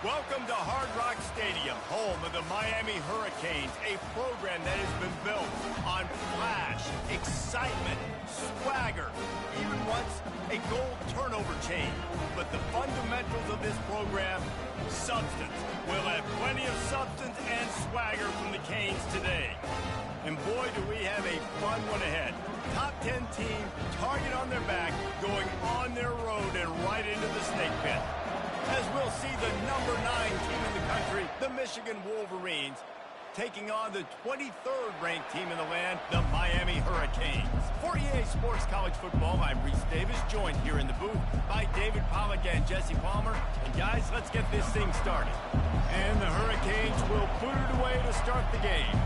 Welcome to Hard Rock Stadium, home of the Miami Hurricanes, a program that has been built on flash, excitement, swagger, even once a gold turnover chain. But the fundamentals of this program, substance. We'll have plenty of substance and swagger from the Canes today. And boy, do we have a fun one ahead. Top 10 team, target on their back, going on their road and right into the snake pit. As we'll see the number 9 team in the country, the Michigan Wolverines, taking on the 23rd ranked team in the land, the Miami Hurricanes. For EA Sports College Football, I'm Reese Davis, joined here in the booth by David Pollack and Jesse Palmer. And guys, let's get this thing started. And the Hurricanes will put it away to start the game.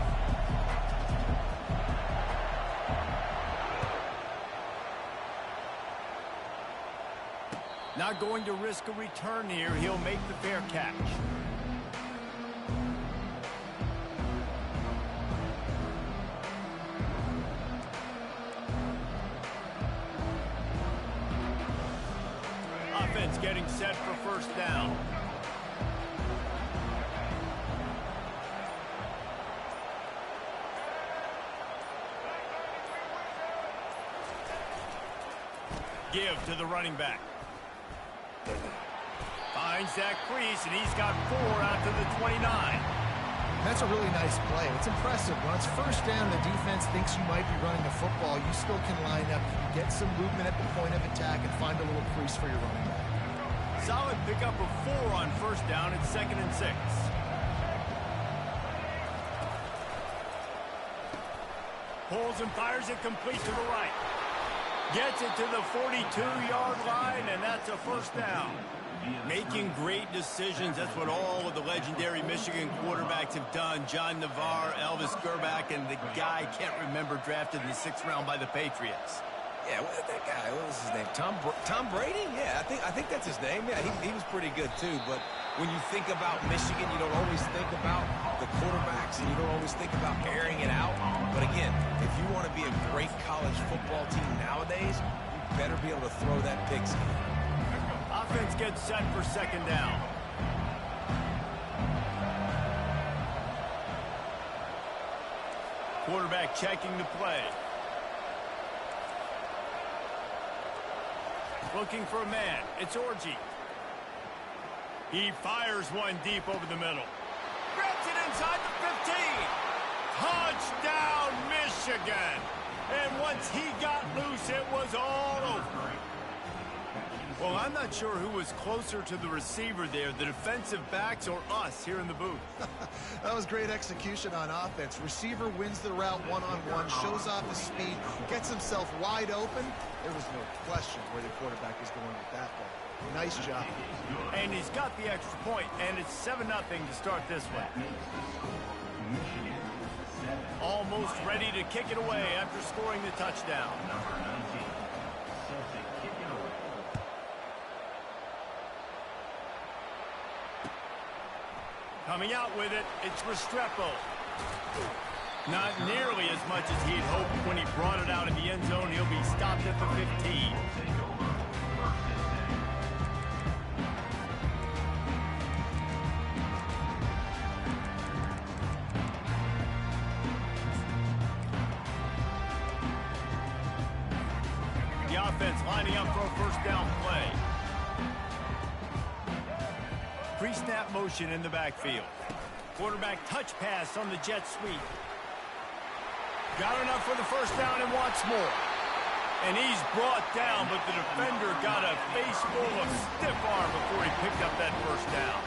Not going to risk a return here. He'll make the fair catch. Offense getting set for first down. Give to the running back. Finds that crease, and he's got 4 out to the 29. That's a really nice play. It's impressive. When it's first down, the defense thinks you might be running the football. You still can line up, get some movement at the point of attack, and find a little crease for your running back. Solid pickup of 4 on first down. It's 2nd and 6. Pulls and fires it complete to the right. Gets it to the 42-yard line, and that's a first down. Making great decisions. That's what all of the legendary Michigan quarterbacks have done. John Navarre, Elvis Gerbach, and the guy I can't remember, drafted in the 6th round by the Patriots. Yeah, that guy, what was his name? Tom Brady? Yeah, I think that's his name. Yeah, he was pretty good too. But when you think about Michigan, you don't always think about the quarterbacks, and you don't always think about airing it out. But again, if you want to be a great college football team nowadays, you better be able to throw that big scheme. Offense gets set for 2nd down. Quarterback checking the play. Looking for a man. It's Orji. He fires one deep over the middle. Grabs it inside the 15. Touchdown, Michigan. And once he got loose, it was all over. Well, I'm not sure who was closer to the receiver there, the defensive backs or us here in the booth. That was great execution on offense. Receiver wins the route one-on-one, shows off his speed, gets himself wide open. There was no question where the quarterback is going with that ball. Nice job. And he's got the extra point, and it's 7-0 to start this one. Almost ready to kick it away after scoring the touchdown. Coming out with it, it's Restrepo. Not nearly as much as he'd hoped when he brought it out in the end zone. He'll be stopped at the 15. The offense lining up for a first down play. Pre-snap motion in the backfield. Quarterback touch pass on the jet sweep. Got enough for the first down and wants more. And he's brought down, but the defender got a face full of stiff arm before he picked up that first down.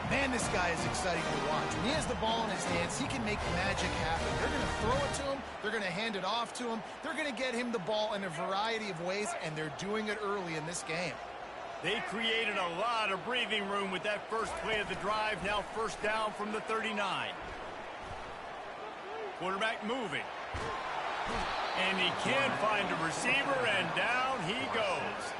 Man, this guy is exciting to watch. When he has the ball in his hands, he can make magic happen. They're going to throw it to him. They're going to hand it off to him. They're going to get him the ball in a variety of ways, and they're doing it early in this game. They created a lot of breathing room with that first play of the drive. Now first down from the 39. Quarterback moving. And he can't find a receiver, and down he goes.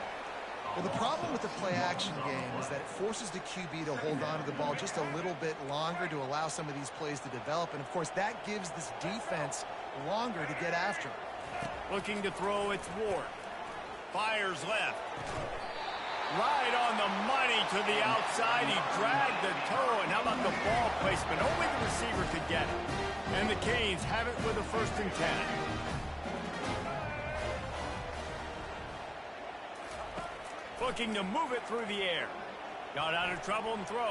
Well, the problem with the play-action game is that it forces the QB to hold on to the ball just a little bit longer to allow some of these plays to develop. And, of course, that gives this defense longer to get after him. Looking to throw, it's Ward. Fires left. Right on the money to the outside. He dragged the toe. And how about the ball placement? Only the receiver could get it. And the Canes have it with a 1st and 10. Looking to move it through the air. Got out of trouble and throws.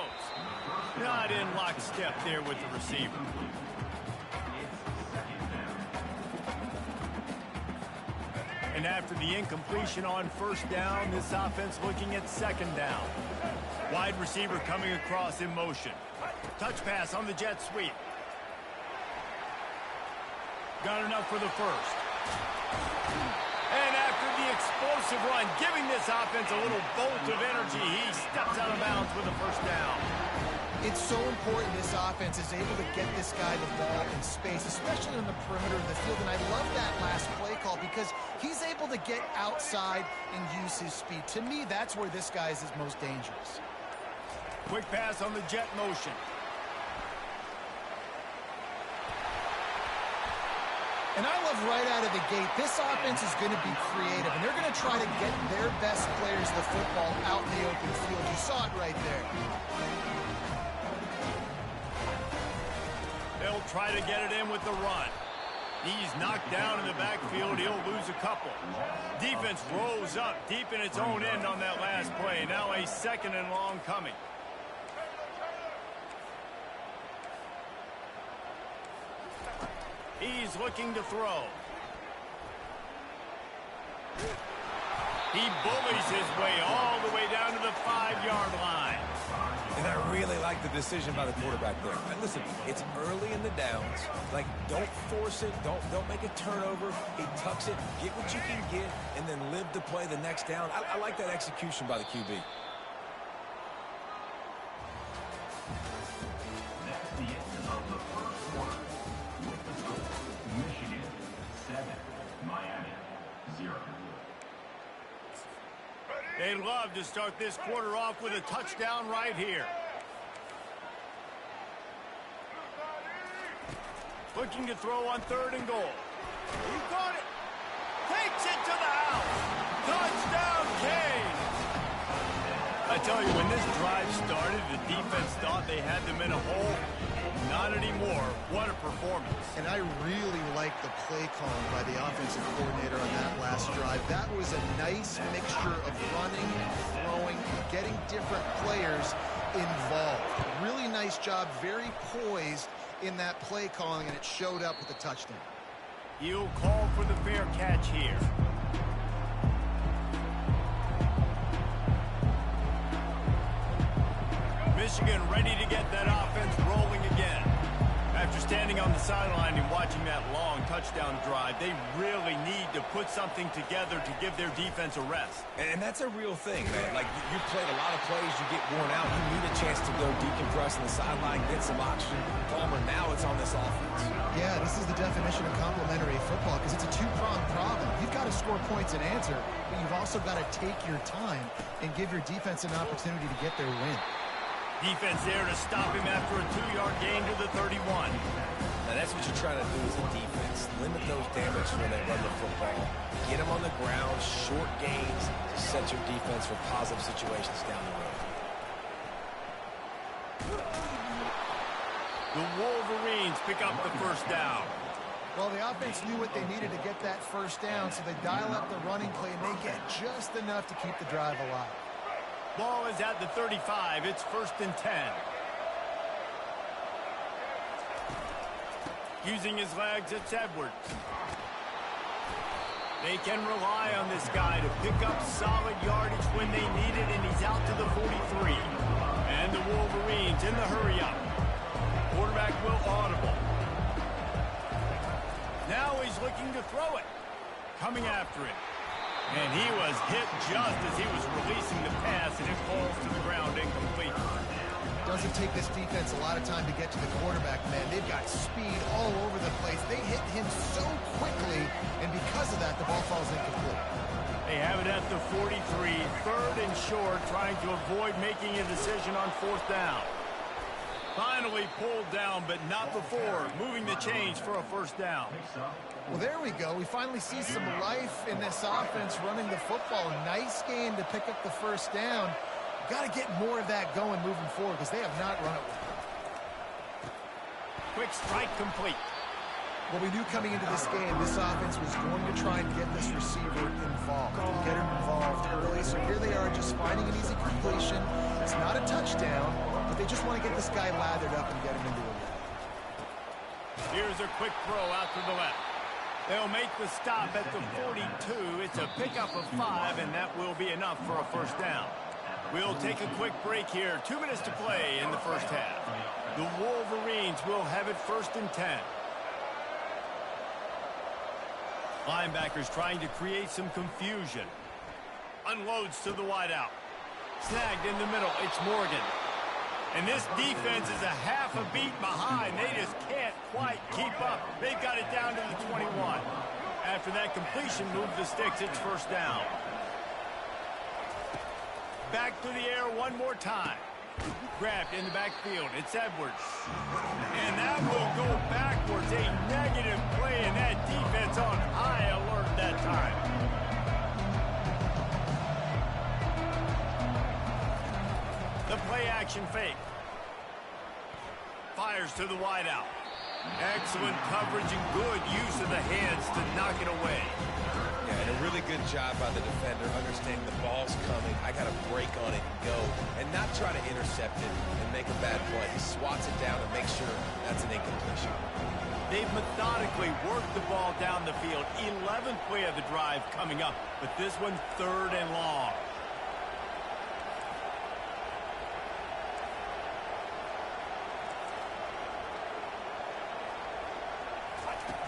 Not in lockstep there with the receiver. And after the incompletion on 1st down, this offense looking at 2nd down. Wide receiver coming across in motion. Touch pass on the jet sweep. Got enough for the 1st. And after the explosive run, giving this offense a little bolt of energy, he steps out of bounds with a 1st down. It's so important this offense is able to get this guy the ball in space, especially on the perimeter of the field. And I love that last play call because he's able to get outside and use his speed. To me, that's where this guy is his most dangerous. Quick pass on the jet motion. And I love right out of the gate, this offense is going to be creative, and they're going to try to get their best players the football out in the open field. You saw it right there. They'll try to get it in with the run. He's knocked down in the backfield. He'll lose a couple. Defense rose up deep in its own end on that last play. Now a 2nd and long coming. He's looking to throw. He bullies his way all the way down to the 5-yard line. And I really like the decision by the quarterback there. And listen, it's early in the downs. Like, don't force it. Don't make a turnover. He tucks it, get what you can get, and then live to play the next down. I like that execution by the QB. That's the end of the 1st quarter. With the score, Michigan 7, Miami 0. They'd love to start this quarter off with a touchdown right here. Looking to throw on 3rd and goal. He got it. Takes it to the house. Touchdown, Canes. I tell you, when this drive started, the defense thought they had them in a hole. Not anymore. What a performance. And I really like the play calling by the offensive coordinator on that last drive. That was a nice mixture of running, throwing, and getting different players involved. Really nice job, very poised in that play calling, and it showed up with a touchdown. He'll call for the fair catch here. Michigan ready to get that offense rolling again. After standing on the sideline and watching that long touchdown drive, they really need to put something together to give their defense a rest. And that's a real thing, man. Like, you played a lot of plays, you get worn out, you need a chance to go decompress on the sideline, get some oxygen. Palmer, now it's on this offense. Yeah, this is the definition of complementary football because it's a two-pronged problem. You've got to score points and answer, but you've also got to take your time and give your defense an opportunity to get their win. Defense there to stop him after a 2-yard gain to the 31. Now that's what you're trying to do as a defense. Limit those damage when they run the football. Get them on the ground, short gains to set your defense for positive situations down the road. The Wolverines pick up the 1st down. Well, the offense knew what they needed to get that 1st down, so they dial up the running play, and they get just enough to keep the drive alive. Ball is at the 35. It's 1st and 10. Using his legs, it's Edwards. They can rely on this guy to pick up solid yardage when they need it, and he's out to the 43. And the Wolverines in the hurry-up. Quarterback will audible. Now he's looking to throw it. Coming after it. And he was hit just as he was releasing the pass, and it falls to the ground incomplete. Doesn't take this defense a lot of time to get to the quarterback, man. They've got speed all over the place. They hit him so quickly, and because of that, the ball falls incomplete. They have it at the 43, 3rd and short, trying to avoid making a decision on 4th down. Finally pulled down, but not before moving the chains for a first down. Well, there we go. We finally see some life in this offense running the football. Nice game to pick up the first down. Got to get more of that going moving forward because they have not run it well. Quick strike complete. Well, we knew coming into this game, this offense was going to try and get this receiver involved, get him involved early. So here they are just finding an easy completion. It's not a touchdown, but they just want to get this guy lathered up and get him into a rhythm. Here's a quick throw out to the left. They'll make the stop at the 42. It's a pickup of 5, and that will be enough for a first down. We'll take a quick break here. 2 minutes to play in the first half. The Wolverines will have it 1st and 10. Linebackers trying to create some confusion. Unloads to the wideout. Snagged in the middle. It's Morgan. And this defense is a half a beat behind. They just can't quite keep up. They've got it down to the 21. After that completion, move the sticks. It's first down. Back to the air one more time. Grabbed in the backfield. It's Edwards. And that will go backwards. A negative play, and that defense on high alert that time. The play action fake. Fires to the wideout. Excellent coverage and good use of the hands to knock it away. Yeah, and a really good job by the defender, understanding the ball's coming. I got to break on it and go, and not try to intercept it and make a bad play. He swats it down and makes sure that's an incompletion. They've methodically worked the ball down the field. 11th play of the drive coming up, but this one 3rd and long.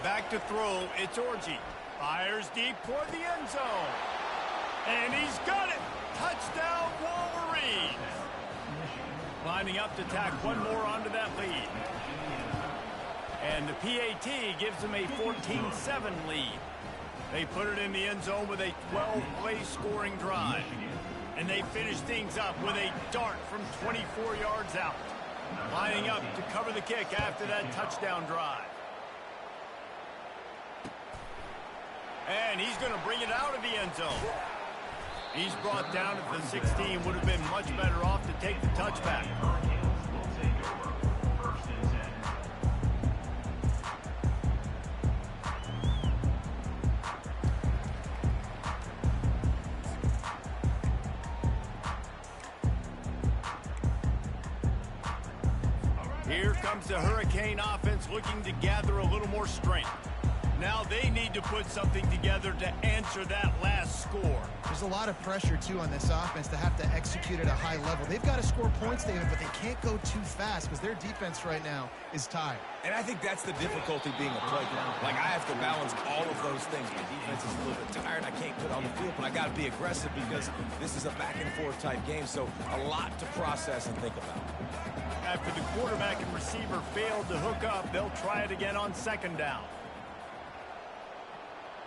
Back to throw, it's Orji. Fires deep toward the end zone. And he's got it. Touchdown, Wolverines. Lining up to tack one more onto that lead. And the PAT gives them a 14-7 lead. They put it in the end zone with a 12-play scoring drive. And they finish things up with a dart from 24 yards out. Lining up to cover the kick after that touchdown drive. And he's going to bring it out of the end zone. He's brought down at the 16. Would have been much better off to take the touchback. Here comes the Hurricane offense looking to gather a little more strength. Now they need to put something together to answer that last score. There's a lot of pressure, too, on this offense to have to execute at a high level. They've got to score points, David, but they can't go too fast because their defense right now is tired. And I think that's the difficulty being a playground. Like, I have to balance all of those things. My defense is a little bit tired. I can't put on the field, but I got to be aggressive because this is a back-and-forth type game, so a lot to process and think about. After the quarterback and receiver failed to hook up, they'll try it again on 2nd down.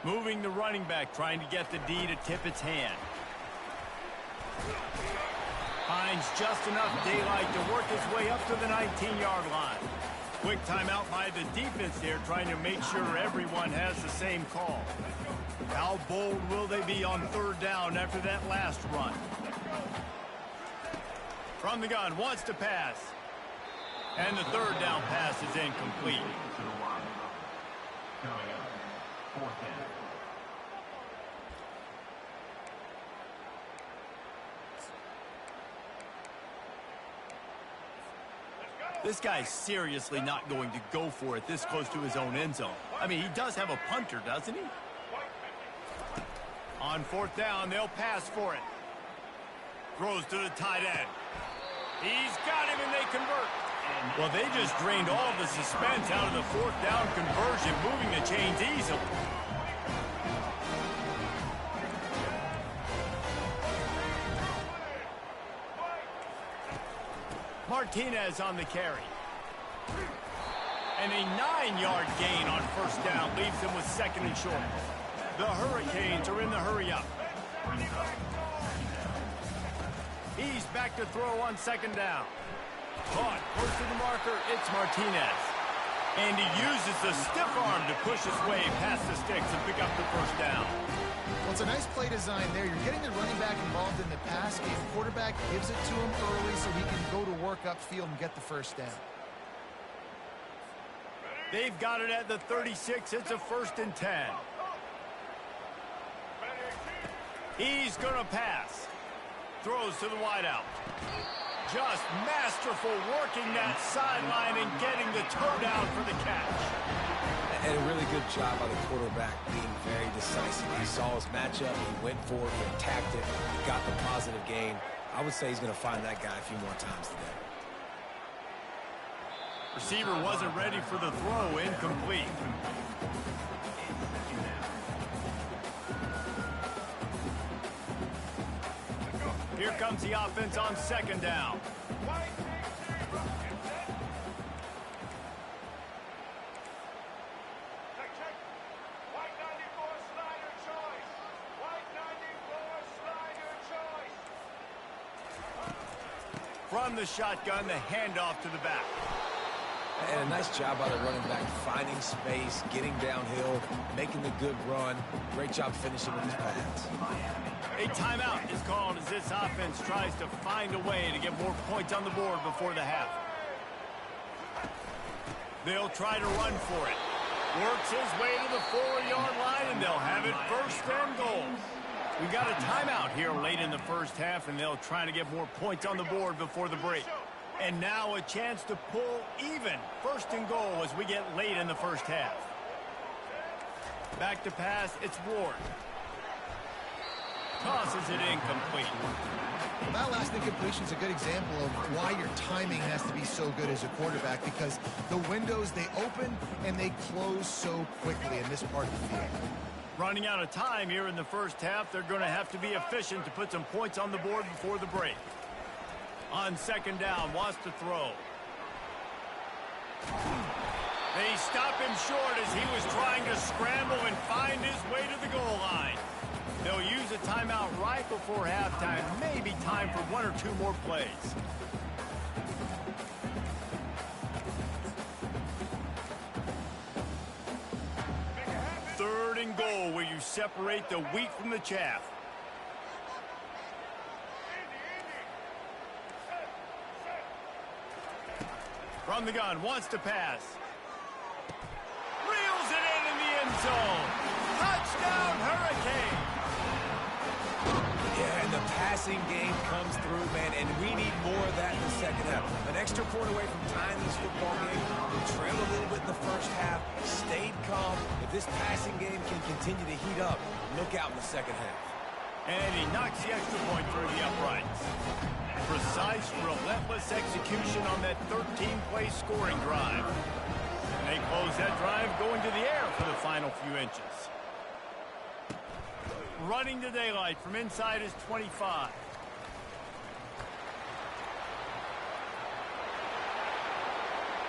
Moving the running back, trying to get the D to tip its hand. Finds just enough daylight to work his way up to the 19-yard line. Quick timeout by the defense there, trying to make sure everyone has the same call. How bold will they be on 3rd down after that last run? From the gun, wants to pass. And the 3rd down pass is incomplete. Coming up, 4th down. This guy's seriously not going to go for it this close to his own end zone. I mean, he does have a punter, doesn't he? On 4th down, they'll pass for it. Throws to the tight end. He's got him, and they convert. Well, they just drained all the suspense out of the 4th down conversion, moving the chains easily. Martinez on the carry. And a 9-yard gain on 1st down leaves them with 2nd and short. The Hurricanes are in the hurry-up. He's back to throw on 2nd down. Caught. Close to the marker. It's Martinez. And he uses the stiff arm to push his way past the sticks and pick up the first down. Well, it's a nice play design there. You're getting the running back involved in the pass game. Quarterback gives it to him early so he can go to work upfield and get the first down. They've got it at the 36. It's a 1st and 10. He's going to pass. Throws to the wideout. Just masterful working that sideline and getting the toe down for the catch. And a really good job by the quarterback being very decisive. He saw his matchup, he went for it, he attacked it, he got the positive gain. I would say he's going to find that guy a few more times today. Receiver wasn't ready for the throw, incomplete. Here comes the offense on 2nd down. From the shotgun, the handoff to the back. And a nice job by the running back, finding space, getting downhill, making the good run. Great job finishing with his pass. A timeout is called as this offense tries to find a way to get more points on the board before the half. They'll try to run for it. Works his way to the 4-yard line, and they'll have it 1st and goal. We've got a timeout here late in the first half, and they'll try to get more points on the board before the break. And now a chance to pull even 1st and goal as we get late in the first half. Back to pass, it's Ward. Tosses it incomplete. Well, that last incompletion is a good example of why your timing has to be so good as a quarterback, because the windows, they open and they close so quickly in this part of the field. Running out of time here in the first half, they're going to have to be efficient to put some points on the board before the break. On 2nd down, wants to throw. They stop him short as he was trying to scramble and find his way to the goal line. They'll use a timeout right before halftime. Maybe time for 1 or 2 more plays. Third and goal, where you separate the wheat from the chaff. From the gun, wants to pass. Reels it in the end zone. Touchdown, Hurricane. Yeah, and the passing game comes through, man, and we need more of that in the second half. An extra point away from tying this football game. We trailed a little bit in the first half, stayed calm. If this passing game can continue to heat up, look out in the second half. And he knocks the extra point through the uprights. Precise, relentless execution on that 13-play scoring drive. And they close that drive going to the air for the final few inches. Running to daylight from inside his 25.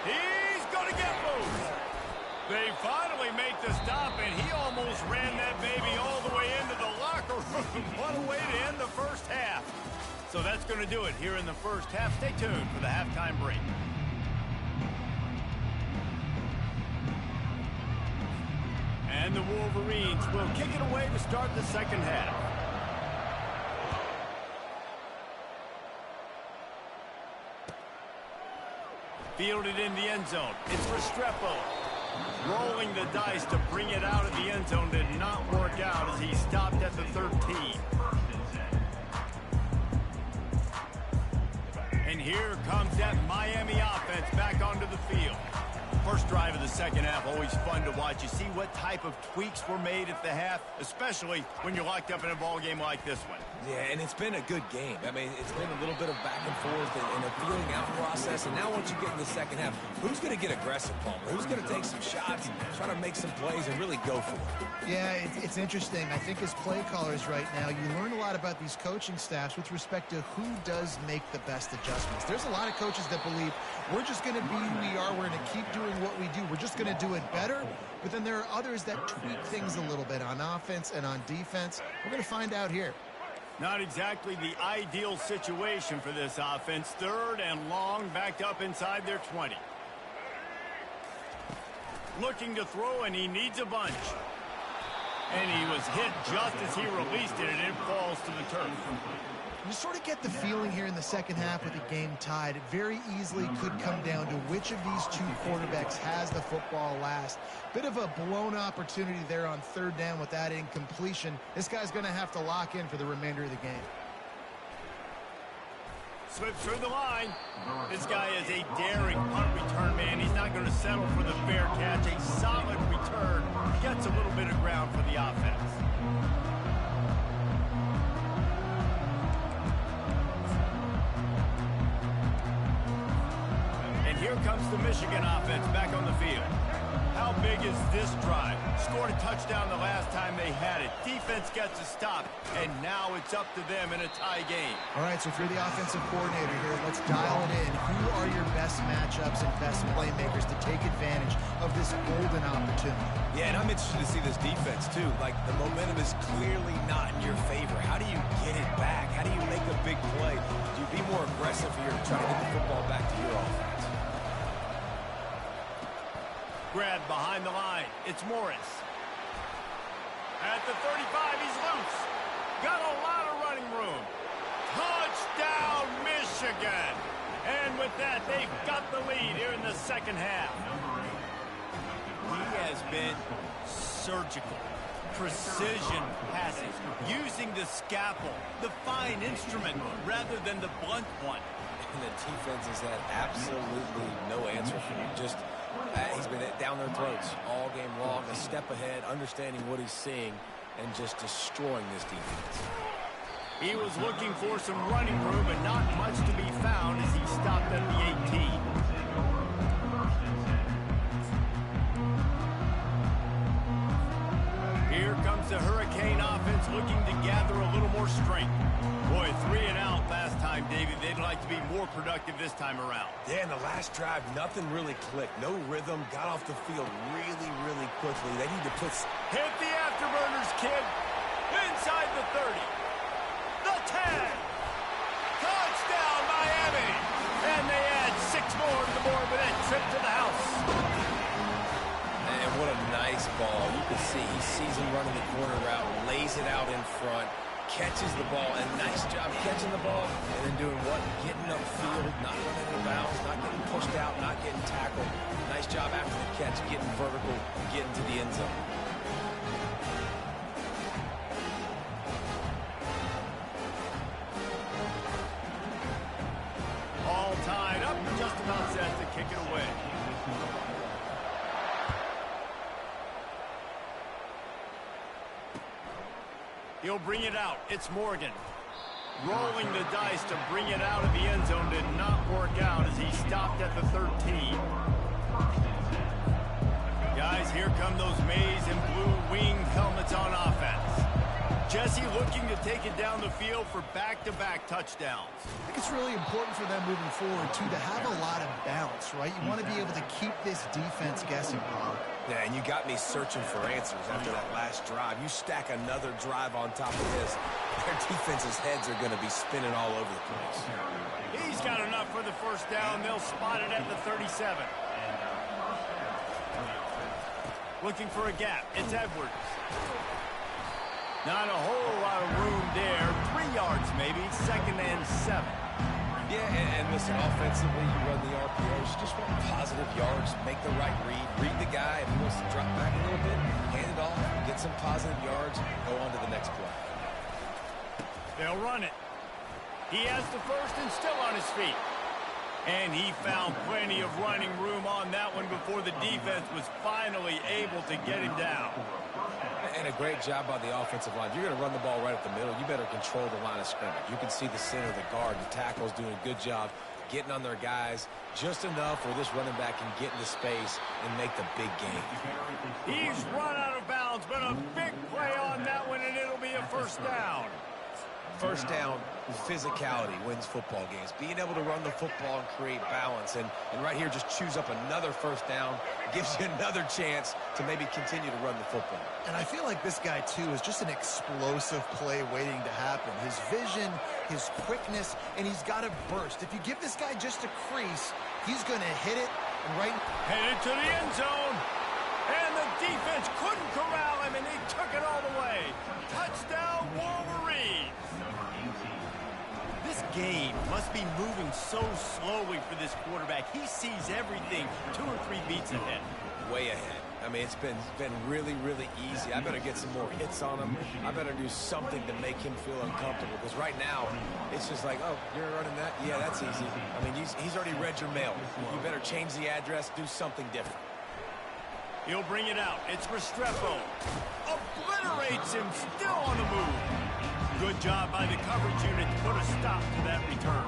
He's going to get loose. They finally make the stop, and he almost ran that baby all the way into the locker room. What a way to end the first half. So that's going to do it here in the first half. Stay tuned for the halftime break. And the Wolverines will kick it away to start the second half. Fielded in the end zone. It's Restrepo. Rolling the dice to bring it out of the end zone did not work out as he stopped at the 13. And here comes that Miami offense back onto the field. First drive of the second half, always fun to watch. You see what type of tweaks were made at the half, especially when you're locked up in a ball game like this one. Yeah, and it's been a good game. I mean, it's been a little bit of back and forth and a feeling out process. And now once you get in the second half, who's going to get aggressive, Palmer? Who's going to take some shots, try to make some plays, and really go for it? Yeah, it's interesting. I think as play callers right now, you learn a lot about these coaching staffs with respect to who does make the best adjustments. There's a lot of coaches that believe we're just going to be who we are. We're going to keep doing what we do. We're just going to do it better. But then there are others that tweak things a little bit on offense and on defense. We're going to find out here. Not exactly the ideal situation for this offense. 3rd and long, backed up inside their 20. Looking to throw, and he needs a bunch. And he was hit just as he released it, and it falls to the turf. You sort of get the feeling here in the second half with the game tied. It very easily could come down to which of these two quarterbacks has the football last. Bit of a blown opportunity there on 3rd down with that incompletion. This guy's going to have to lock in for the remainder of the game. Slips through the line. This guy is a daring punt return man. He's not going to settle for the fair catch. A solid return. Gets a little bit of ground for the offense. Here comes the Michigan offense back on the field. How big is this drive? Scored a touchdown the last time they had it. Defense gets a stop, and now it's up to them in a tie game. All right, so if you're the offensive coordinator here, let's dial it in. Who are your best matchups and best playmakers to take advantage of this golden opportunity? Yeah, and I'm interested to see this defense, too. Like, the momentum is clearly not in your favor. How do you get it back? How do you make a big play? Do you be more aggressive here to try to get the football back to your offense? Grab behind the line. It's Morris. At the 35, he's loose. Got a lot of running room. Touchdown, Michigan. And with that, they've got the lead here in the second half. He has been surgical. Precision passes. Using the scalpel, the fine instrument, rather than the blunt one. And the defense has had absolutely no answer for him. Just he's been down their throats all game long, a step ahead, understanding what he's seeing, and just destroying this defense. He was looking for some running room, but not much to be found as he stopped at the 18. Here comes the Hurricane offense looking to gather a little more strength. Boy, 3 and out last time, David. They'd like to be more productive this time around. Yeah, in the last drive, nothing really clicked. No rhythm. Got off the field really, really quickly. They need to put... Hit the afterburners, kid. Inside the 30. The 10. Touchdown, Miami. And they add 6 more to the board with that trip to the house. And what a nice ball. You can see he sees him running the corner route, lays it out in front, catches the ball, and nice job catching the ball, and then doing what? Getting upfield, not running out of bounds, not getting pushed out, not getting tackled. Nice job after the catch, getting vertical, getting to the end zone. All tied up, just about set to kick it away. He'll bring it out. It's Morgan. Rolling the dice to bring it out of the end zone did not work out as he stopped at the 13. Guys, here come those maize and blue winged helmets on offense. Jesse looking to take it down the field for back-to-back touchdowns. I think it's really important for them moving forward, too, to have a lot of bounce, right? You want to be able to keep this defense guessing, Paul. Yeah, and you got me searching for answers after that last drive. You stack another drive on top of this, their defense's heads are going to be spinning all over the place. He's got enough for the first down. They'll spot it at the 37. Looking for a gap. It's Edwards. Not a whole lot of room there. 3 yards maybe. 2nd and 7. Yeah, and listen, offensively, you run the RPOs. You just want positive yards. Make the right read. Read the guy. If he wants to drop back a little bit, hand it off. Get some positive yards. Go on to the next play. They'll run it. He has the first and still on his feet. And he found plenty of running room on that one before the defense was finally able to get him down. And a great job by the offensive line. If you're going to run the ball right at the middle, you better control the line of scrimmage. You can see the center, the guard, the tackles doing a good job getting on their guys just enough where this running back can get into space and make the big game. He's run out of bounds, but a big play on that one, and it'll be a first down. First down, physicality wins football games. Being able to run the football and create balance. And right here, just choose up another first down, gives you another chance to maybe continue to run the football. And I feel like this guy, too, is just an explosive play waiting to happen. His vision, his quickness, and he's got a burst. If you give this guy just a crease, he's going to hit it right. Headed to the end zone. And the defense couldn't corral him, and he took it all the way. Touchdown, Wolverines. This game must be moving so slowly for this quarterback. He sees everything 2 or 3 beats ahead. Way ahead. I mean, it's been really, really easy. I better get some more hits on him. I better do something to make him feel uncomfortable. Because right now, it's just like, oh, you're running that? Yeah, that's easy. I mean, he's already read your mail. You better change the address, do something different. He'll bring it out. It's Restrepo. Obliterates him, still on the move. Good job by the coverage unit to put a stop to that return.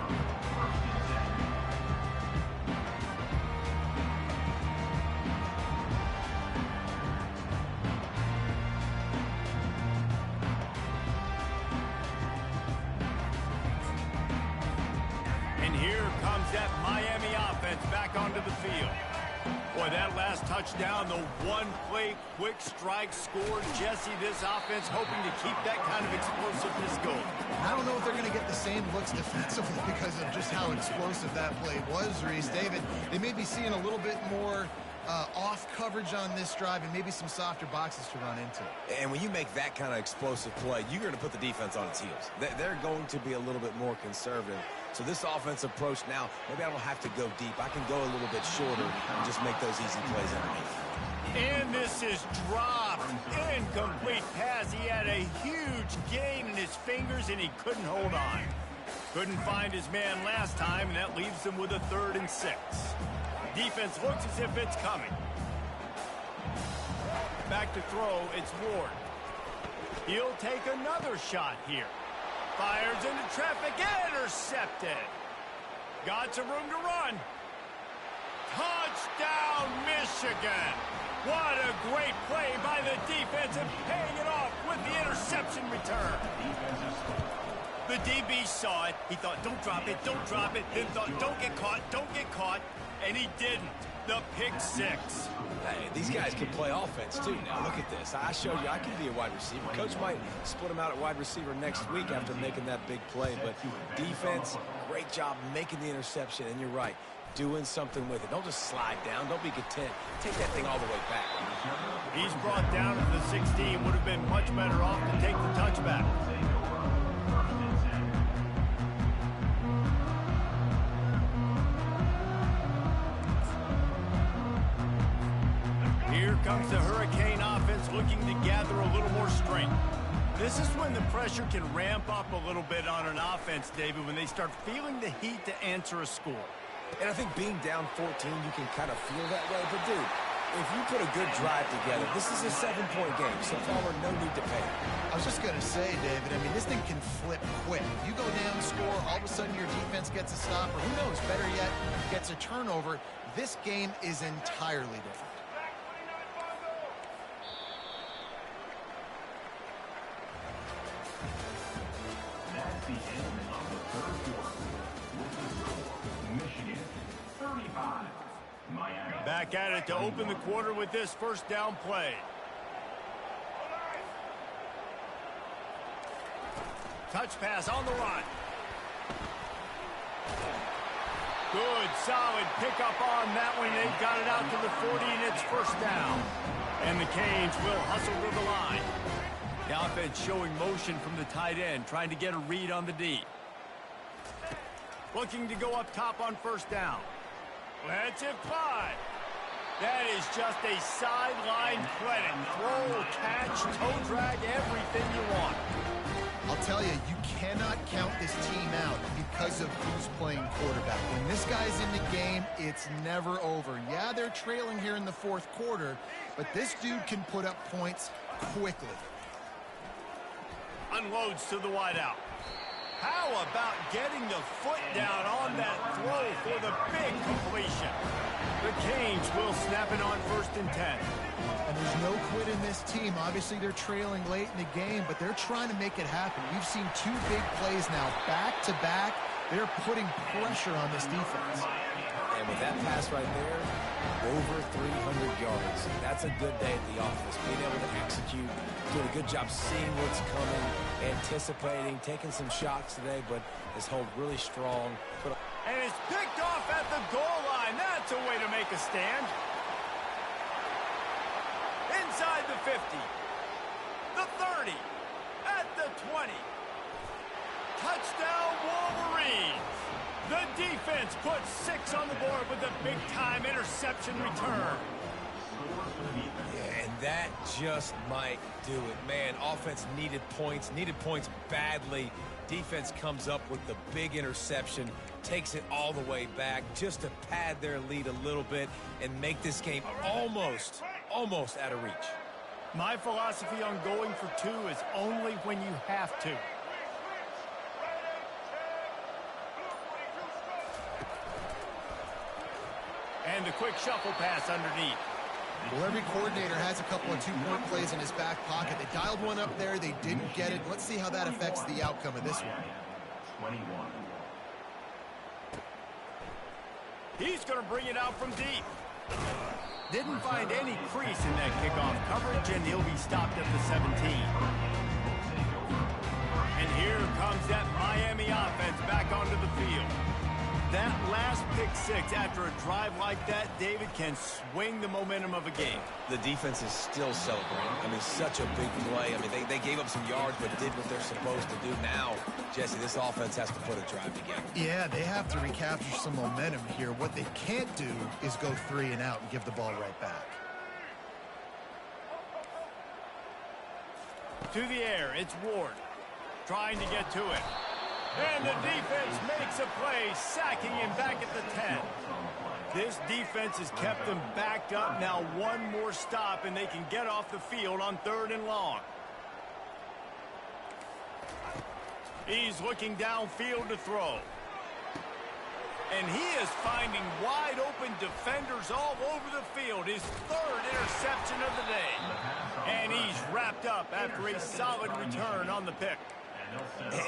And here comes that Miami offense back onto the field. Boy, that last touchdown, the one-play quick strike scored. Jesse, this offense hoping to keep that kind of explosiveness going. I don't know if they're going to get the same looks defensively because of just how explosive that play was, Reese. David, they may be seeing a little bit more off coverage on this drive and maybe some softer boxes to run into. And when you make that kind of explosive play, you're going to put the defense on its heels. They're going to be a little bit more conservative. So this offensive approach now, maybe I don't have to go deep. I can go a little bit shorter and just make those easy plays underneath. And this is dropped. Incomplete pass. He had a huge gain in his fingers, and he couldn't hold on. Couldn't find his man last time, and that leaves him with a 3rd and 6. Defense looks as if it's coming. Back to throw, it's Ward. He'll take another shot here. Fires into traffic, intercepted. Got some room to run. Touchdown, Michigan. What a great play by the defense and paying it off with the interception return. The DB saw it. He thought, don't drop it, don't drop it. Then thought, don't get caught. And he didn't. The pick 6. Hey, these guys can play offense, too. Now, look at this. I showed you I can be a wide receiver. Coach might split him out at wide receiver next week after making that big play. But defense, great job making the interception. And you're right, doing something with it. Don't just slide down. Don't be content. Take that thing all the way back. He's brought down to the 16. Would have been much better off to take the touchback. Here comes the Hurricane offense looking to gather a little more strength. This is when the pressure can ramp up a little bit on an offense, David, when they start feeling the heat to answer a score. And I think being down 14, you can kind of feel that way. But, dude, if you put a good drive together, this is a 7-point game, so Palmer, no need to panic. I was just going to say, David, I mean, this thing can flip quick. You go down, score, all of a sudden your defense gets a stop, or who knows, better yet, gets a turnover. This game is entirely different. That's the end of the 3rd quarter. With the score, Michigan 35, Miami. Back at it to open the quarter with this first down play. Touch pass on the run. Good, solid pickup on that one. They've got it out to the 40, and it's first down. And the Canes will hustle to the line. The offense showing motion from the tight end, trying to get a read on the D. Looking to go up top on first down. Let's it fly. That is just a sideline credit. Throw, catch, toe drag, everything you want. I'll tell you, you cannot count this team out because of who's playing quarterback. When this guy's in the game, it's never over. Yeah, they're trailing here in the 4th quarter, but this dude can put up points quickly. Unloads to the wideout. How about getting the foot down on that throw for the big completion? The Canes will snap it on 1st and 10. And there's no quit in this team. Obviously, they're trailing late in the game, but they're trying to make it happen. We've seen 2 big plays now, back-to-back. They're putting pressure on this defense. And with that pass right there, over 300 yards. That's a good day at the office. Being able to execute, doing a good job seeing what's coming, anticipating, taking some shots today, but has held really strong. And it's picked off at the goal line. That's a way to make a stand. Inside the 50, the 30, at the 20. Touchdown Wolverines. The defense puts 6 on the board with a big-time interception return. Yeah, and that just might do it. Man, offense needed points badly. Defense comes up with the big interception, takes it all the way back just to pad their lead a little bit and make this game almost out of reach. My philosophy on going for 2 is only when you have to. And the quick shuffle pass underneath. Well, every coordinator has a couple of 2-point plays in his back pocket. They dialed one up there. They didn't get it. Let's see how that affects the outcome of this one. 21. He's going to bring it out from deep. Didn't find any crease in that kickoff coverage, and he'll be stopped at the 17. And here comes that Miami offense back onto the field. That last pick 6 after a drive like that, David, can swing the momentum of a game. The defense is still celebrating. I mean, such a big play. I mean, they gave up some yards but did what they're supposed to do. Now, Jesse, this offense has to put a drive together. Yeah, they have to recapture some momentum here. What they can't do is go 3 and out and give the ball right back. To the air, it's Ward trying to get to it. And the defense makes a play, sacking him back at the 10. This defense has kept them backed up. Now 1 more stop, and they can get off the field on 3rd and long. He's looking downfield to throw. And he is finding wide-open defenders all over the field. His 3rd interception of the day. And he's wrapped up after a solid return on the pick.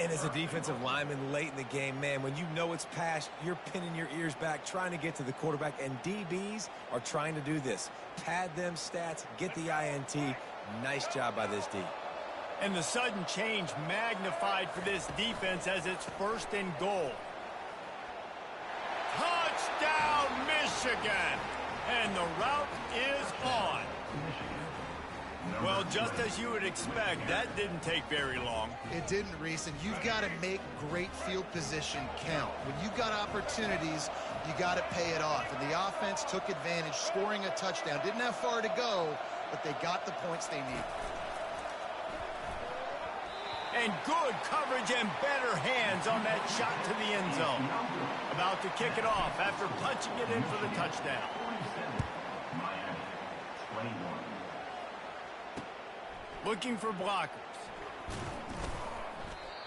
And as a defensive lineman late in the game, man, when you know it's passed, you're pinning your ears back, trying to get to the quarterback, and DBs are trying to do this. Pad them stats, get the INT. Nice job by this D. And the sudden change magnified for this defense as it's 1st and goal. Touchdown, Michigan! And the route is on. Well, just as you would expect, that didn't take very long. It didn't, Reese, and you've got to make great field position count. When you've got opportunities, you got to pay it off. And the offense took advantage, scoring a touchdown. Didn't have far to go, but they got the points they needed. And good coverage and better hands on that shot to the end zone. About to kick it off after punching it in for the touchdown. Miami, 21. Looking for blockers.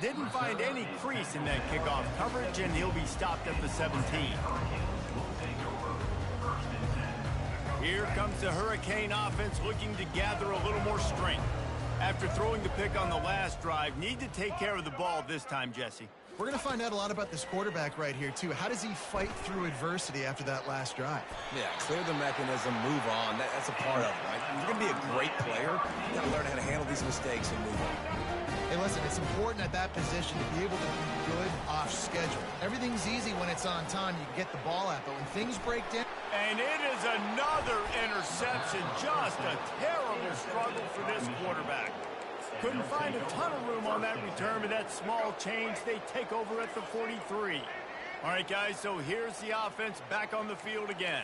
Didn't find any crease in that kickoff coverage, and he'll be stopped at the 17. Here comes the Hurricane offense looking to gather a little more strength. After throwing the pick on the last drive, need to take care of the ball this time, Jesse. We're going to find out a lot about this quarterback right here, too. How does he fight through adversity after that last drive? Yeah, clear the mechanism, move on. That's a part of it, right? If you're going to be a great player, you got to learn how to handle these mistakes and move on. Hey, listen, it's important at that position to be able to be good off schedule. Everything's easy when it's on time. You can get the ball out, but when things break down... And it is another interception. Just a terrible struggle for this quarterback. Couldn't find a ton of room on that return, but that small change, they take over at the 43. All right, guys, so here's the offense back on the field again.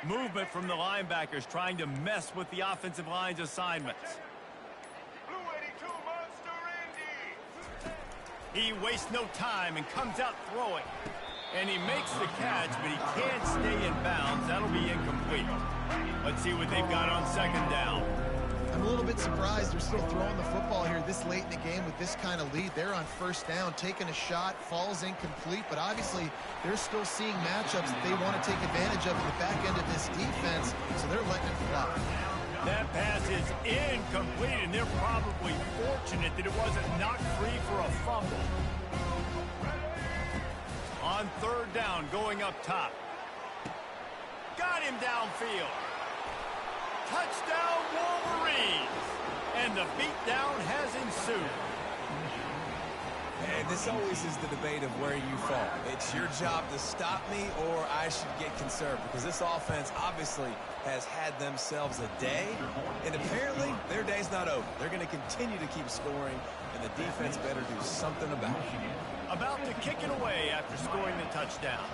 Movement from the linebackers trying to mess with the offensive line's assignments. He wastes no time and comes out throwing. And he makes the catch, but he can't stay in bounds. That'll be incomplete. Let's see what they've got on 2nd down. I'm a little bit surprised they're still throwing the football here this late in the game with this kind of lead. They're on first down, taking a shot, falls incomplete, but obviously they're still seeing matchups that they want to take advantage of in the back end of this defense, so they're letting it fly. That pass is incomplete, and they're probably fortunate that it wasn't knocked free for a fumble. On third down, going up top. Got him downfield. Touchdown, Wolverines! And the beatdown has ensued. And this always is the debate of where you fall. It's your job to stop me, or I should get concerned, because this offense obviously has had themselves a day, and apparently their day's not over. They're going to continue to keep scoring, and the defense better do something about it. About to kick it away after scoring the touchdown.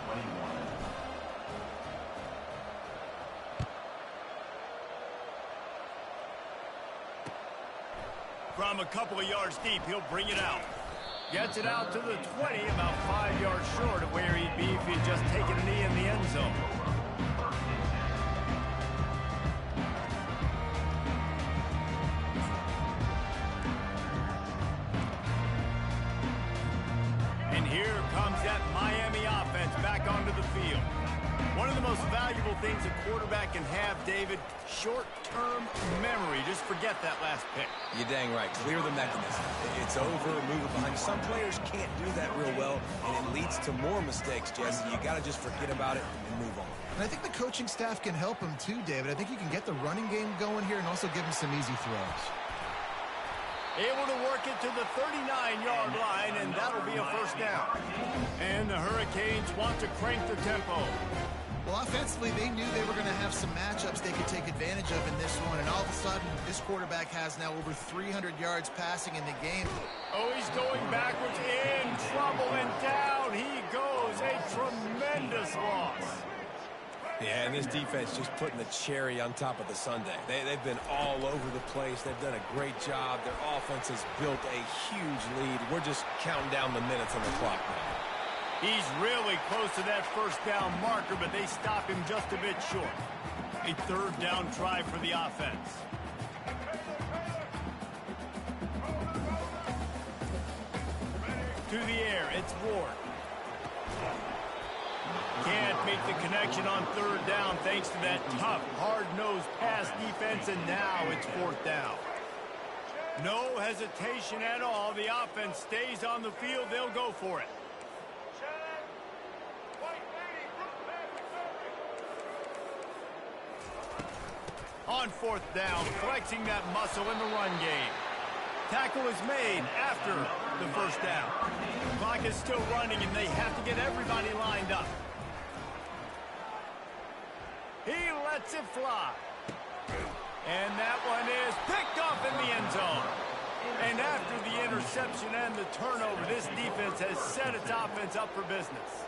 From a couple of yards deep, he'll bring it out. Gets it out to the 20, about 5 yards short of where he'd be if he'd just taken a knee in the end zone. And here comes that Miami offense back onto the field. One of the most valuable things a quarterback can have, David, short-term memory. Just forget that last pick. You're dang right. Clear the mechanism. It's over, move it behind. Some players can't do that real well, and it leads to more mistakes, Jesse. You got to just forget about it and move on. And I think the coaching staff can help him too, David. I think you can get the running game going here and also give him some easy throws. Able to work it to the 39-yard line, and that'll be a first down. And the Hurricanes want to crank the tempo. Well, offensively, they knew they were going to have some matchups they could take advantage of in this one, and all of a sudden, this quarterback has now over 300 yards passing in the game. Oh, he's going backwards, in trouble, and down he goes. A tremendous loss. Yeah, and this defense just putting the cherry on top of the sundae. They've been all over the place. They've done a great job. Their offense has built a huge lead. We're just counting down the minutes on the clock now. He's really close to that first down marker, but they stop him just a bit short. A third down try for the offense. To the air, it's Ward. Can't make the connection on third down thanks to that tough, hard-nosed pass defense, and now it's fourth down. No hesitation at all. The offense stays on the field. They'll go for it. On fourth down, flexing that muscle in the run game. Tackle is made after the first down. Clock is still running, and they have to get everybody lined up. He lets it fly. And that one is picked off in the end zone. And after the interception and the turnover, this defense has set its offense up for business.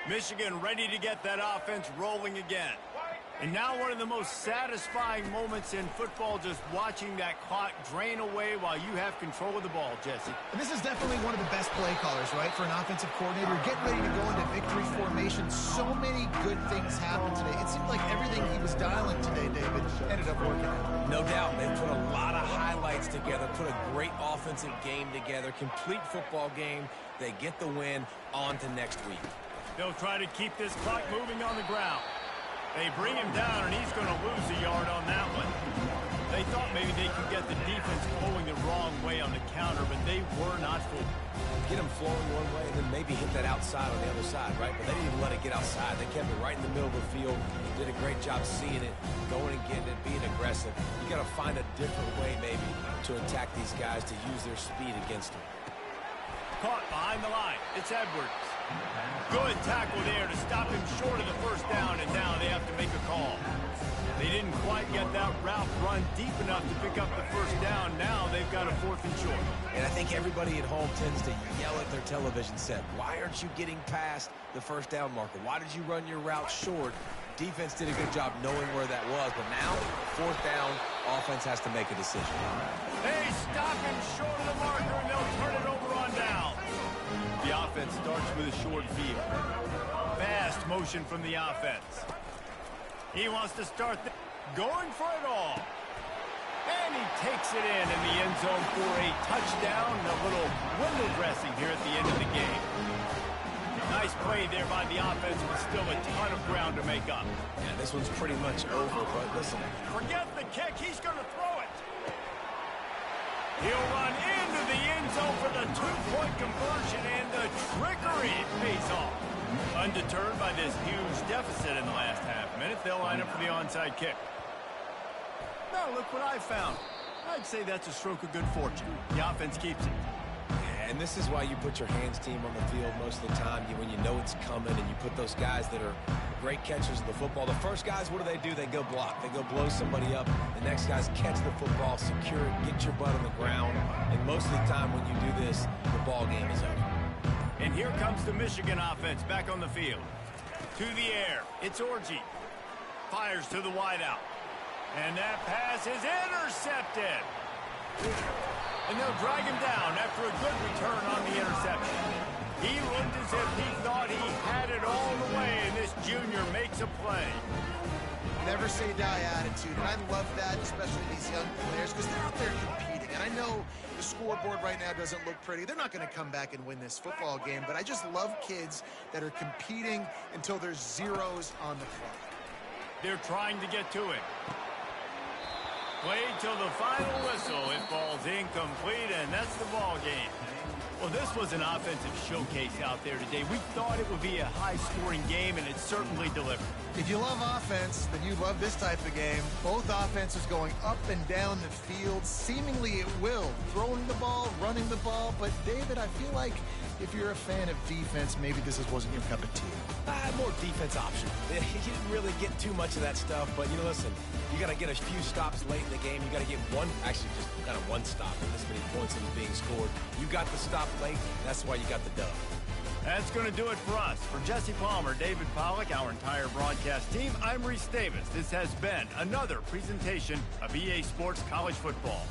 Michigan ready to get that offense rolling again. And now one of the most satisfying moments in football, just watching that clock drain away while you have control of the ball, Jesse. And this is definitely one of the best play callers, right, for an offensive coordinator. Getting ready to go into victory formation. So many good things happened today. It seemed like everything he was dialing today, David, ended up working out. No doubt. They put a lot of highlights together, put a great offensive game together, complete football game. They get the win. On to next week. They'll try to keep this clock moving on the ground. They bring him down, and he's going to lose a yard on that one. They thought maybe they could get the defense going the wrong way on the counter, but they were not fooled. Get them flowing one way, and then maybe hit that outside on the other side, right? But they didn't even let it get outside. They kept it right in the middle of the field. They did a great job seeing it, going and getting it, being aggressive. You got to find a different way maybe to attack these guys, to use their speed against them. Caught behind the line. It's Edwards. Good tackle there to stop him short of the first down, and now they have to make a call. They didn't quite get that route run deep enough to pick up the first down. Now they've got a fourth and short. And I think everybody at home tends to yell at their television set. Why aren't you getting past the first down marker? Why did you run your route short? Defense did a good job knowing where that was, but now, fourth down, offense has to make a decision. They stop him short of the marker, and they'll turn it over on down. The offense starts with a short field. fast motion from the offense. He wants to start going for it all. And he takes it in the end zone for a touchdown. A little window dressing here at the end of the game. Nice play there by the offense, but still a ton of ground to make up. Yeah, this one's pretty much over, but listen. Forget the kick. He's going to throw it. He'll run into the end zone for the two-point conversion, and the trickery pays off. Undeterred by this huge deficit in the last half minute, they'll line up for the onside kick. Now look what I found. I'd say that's a stroke of good fortune. The offense keeps it. And this is why you put your hands team on the field most of the time. When you know it's coming, and you put those guys that are great catchers of the football. The first guys, what do? They go block. They go blow somebody up. The next guys catch the football, secure it, get your butt on the ground. And most of the time when you do this, the ball game is over. And here comes the Michigan offense back on the field. To the air. It's Orji. Fires to the wideout. And that pass is intercepted. And they'll drag him down after a good return on the interception. He looked as if he thought he had it all the way, and this junior makes a play. Never say die attitude, and I love that, especially these young players, because they're out there competing. And I know the scoreboard right now doesn't look pretty. They're not going to come back and win this football game, but I just love kids that are competing until there's zeros on the clock. They're trying to get to it. Played till the final whistle. It falls incomplete, and that's the ball game. Well, this was an offensive showcase out there today. We thought it would be a high-scoring game, and it certainly delivered. If you love offense, then you love this type of game. Both offenses going up and down the field, seemingly at will. Throwing the ball, running the ball. But, David, I feel like if you're a fan of defense, maybe this wasn't your cup of tea. More defense option. You didn't really get too much of that stuff, but, listen, you got to get a few stops late in the game. You got to get just kind of one stop with this many points that was being scored. You got the stop late, that's why you got the dub. That's going to do it for us. For Jesse Palmer, David Pollack, our entire broadcast team, I'm Reese Davis. This has been another presentation of EA Sports College Football.